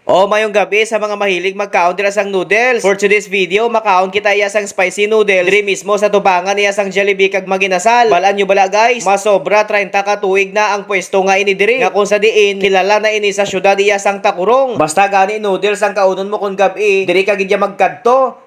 O mayong gabi sa mga mahilig magkaon dira sang noodles. For today's video, makaon kita iya sang spicy noodles diri mismo sa tubangan iya sang Jollibee kag maginasal. Balaan nyo bala guys, masobra 30 ka tuig na ang pwesto nga ini diri. Nga kung sa diin, kilala na ini sa syudad iya sang Takurong. Basta gani noodles ang kaunon mo kung gabi, diri ka gidya magkadto.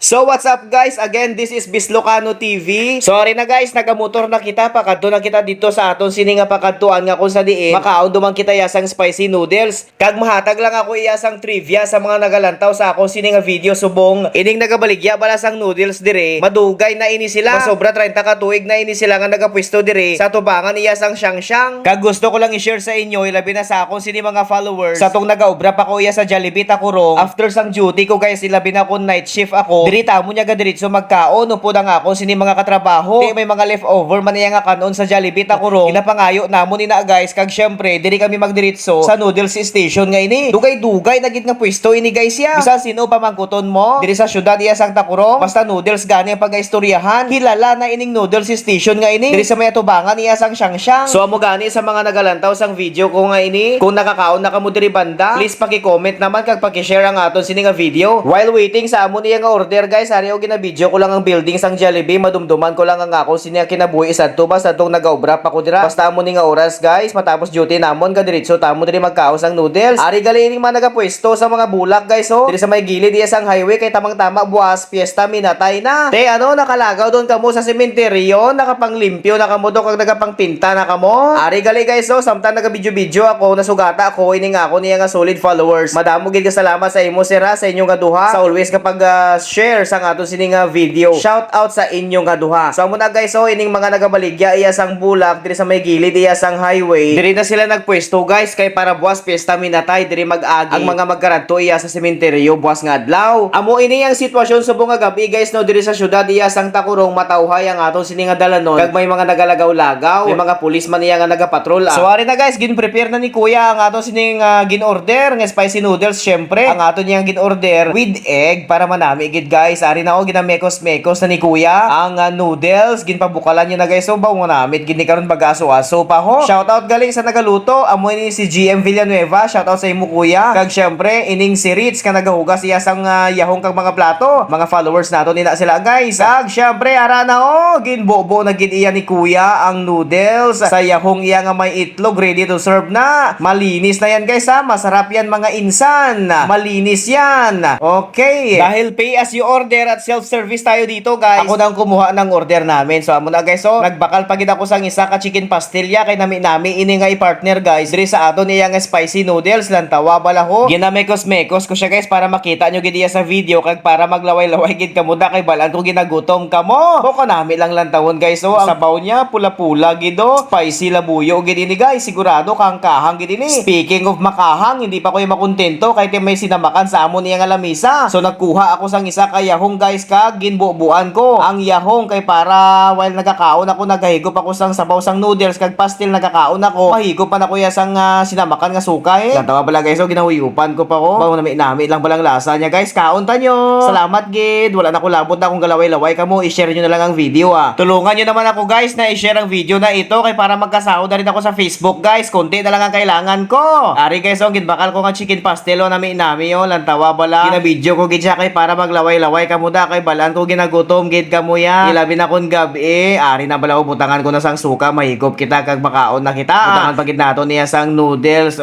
So what's up guys? Again, this is Bislocano TV. Sorry na guys, nagamotor na kita, pakadto na kita dito sa aton sini nga pakadtuan nga kung sa diin makaon dumang kita yasang spicy noodles. Kag mahatag lang ako iyasang trivia sa mga nagalantaw sa akong sini nga video subong ining nagabaligya bala sang noodles dire. Madugay na ini sila. Sobra 30 ka tuig na ini sila nga nagapwesto dire sa tubangan iyasang Xiangxiang. Kag gusto ko lang i-share sa inyo ilabi na sa akong sini mga followers sa tong nagaobra pa ko iya sa Jollibee Takurong. After sang duty ko guys, ilabi na ko night shift ako. Dirita mo niya gadiritso magkaon upo na nga ako sini mga katrabaho. Di may mga leftover man niya nga kanon sa Jollibee Takurong. Ginapangayo namon ni na guys kag syempre diri kami magdiritso sa noodles station nga ini. Dugay-dugay na gid nga pwesto ini guys ya. Bisan sino pa mangkuton mo diri sa syudad iya sang Takurong. Basta noodles gani ang pagaistoryahan. Kilala na ining noodles station nga ini diri sa may tubangan iya sang Xiangxiang. So amo gani sa mga nagalantaw sang video ko nga ini. Kung nakakaon na kamo diri banda, please paki-comment naman kag paki-share ang aton sini nga video. While waiting sa amo niya nga order guys, o gina-video ko lang ang building sang Jollibee, madumduman ko lang ang ako sinya kinabuhi sadto basta tong nagaobra pa ko dira. Basta amo ni nga oras guys, matapos duty namon gadiretso tamo diri magkaon sang noodles. Ari gali ining mga nagapwesto sa mga bulak guys oh. Diri sa may gilid iya sang highway kay tamang-tama buwas piyesta minatay na. Te ano nakalagaw doon kamo sa sementeryo, nakapanglimpyo na kamo do kag nagapangpinta na kamo. Ari gali guys oh, samtang naga-video ako, nasugata ako ini nga ako niya nga solid followers. Madamo gid ka salamat sa imo sir sa inyo nga duha. Sa always kapag share sang ato sini nga video. Shout out sa inyo nga duha. So amo na guys oh, ining mga nagabaligya iya sang bulak diri sa may gilid iya sang highway. Diri na sila nagpwesto guys kay para buwas piyesta minatay diri mag-agi ang mga magkaradto iya sa sementeryo buwas nga adlaw. Amo ini ang sitwasyon subong nga gabi guys no diri sa syudad iya sang Takurong matawhay ang ato sini nga dalanon. Kag may mga nagalagaw-lagaw, may mga pulis man iya nga nagapatrol. So ari na guys, gin-prepare na ni kuya ang ato sini nga gin-order nga spicy noodles syempre. Ang ato niyang gin-order with egg para manami gid guys. Ari na o ginamekos-mekos na ni kuya ang noodles ginpabukalan niya na guys so bawo namit gini karon bagaso-aso pa ho. Shoutout galing sa nagaluto amo ni si GM Villanueva, shoutout sa imo kuya. Kag syempre ining si Ritz ka nagahugas iya sang yahong kag mga plato. Mga followers nato nina sila guys. Kag syempre ara na o ginbobo na gid iya ni kuya ang noodles sa yahong iya nga may itlog ready to serve na. Malinis na yan guys ha, masarap yan mga insan. Malinis yan. Okay, dahil pay as you order at self-service tayo dito guys, ako nang kumuha ng order namin. So amo na guys so nagbakal pagid ako sang isa ka chicken pastilya kay nami ini nga i-partner guys diri sa aton iya nga spicy noodles lantawa bala ho. Ginamekos-mekos ko siya guys para makita nyo gid iya sa video kag para maglaway-laway gid kamo da kay balan ko ginagutom kamo. Ko nami lang lantawon guys so ang sabaw niya pula-pula gid oh. Spicy labuyo gid ini guys, sigurado kang kahang gid ini. Speaking of makahang, hindi pa ko makontento kay may sinamakan sa amon iya nga lamisa. So nagkuha ako sang isa ka yahong guys kag ginbubuan ko ang yahong kay para while nagkakaon ako nagahigop ako sang sabaw sang noodles kag pastil nagkakaon ako mahigop pa na ko ya sang sinamakan nga sukay. Lantawa pala guys so ginahuyupan ko pa ko. Bawo nami lang balang lasa niya guys. Kaon ta nyo. Salamat gid. Wala na ko labot na akong galaway-laway kamo. I-share nyo na lang ang video Tulungan nyo naman ako guys na i-share ang video na ito kay para magkasahod na rin ako sa Facebook guys. Konti na lang ang kailangan ko. Ari guys so ginbakal ko nga chicken pastel nami lantawa bala. Gina-video ko gid siya kay para maglaway-laway kamo da kay balaan ko ginagutom gid kamo ya. Ilabi na kon gabi. Ari na bala butangan ko na sang suka mahigop kita kag makaon na kita. Butangan pagid nato niya sang noodles.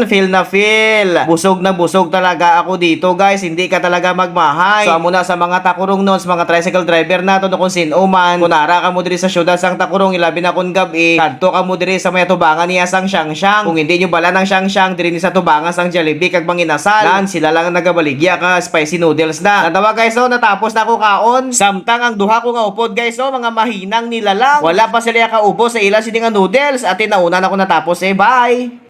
Feel na feel. Busog na busog talaga ako dito guys. Hindi ka talaga magmahay. So amo na sa mga Takurong noon, sa mga tricycle driver nato no kung sino man. Kunara ka mo diri sa syudad sang Takurong ilabi na kon gabi. Kadto ka mo diri sa may tubangan niya sang Xiangxiang. Kung hindi nyo bala ng Xiangxiang diri ni sa tubangan sang Jollibee kag manginasal. Nan sila lang nagabaligya ka spicy noodles na. Natawa guys so natapos na ko kaon. Samtang ang duha ko nga upod guys so mga mahinang nila lang. Wala pa sila kaubo sa ilang sini nga noodles. At nauna na ko natapos bye.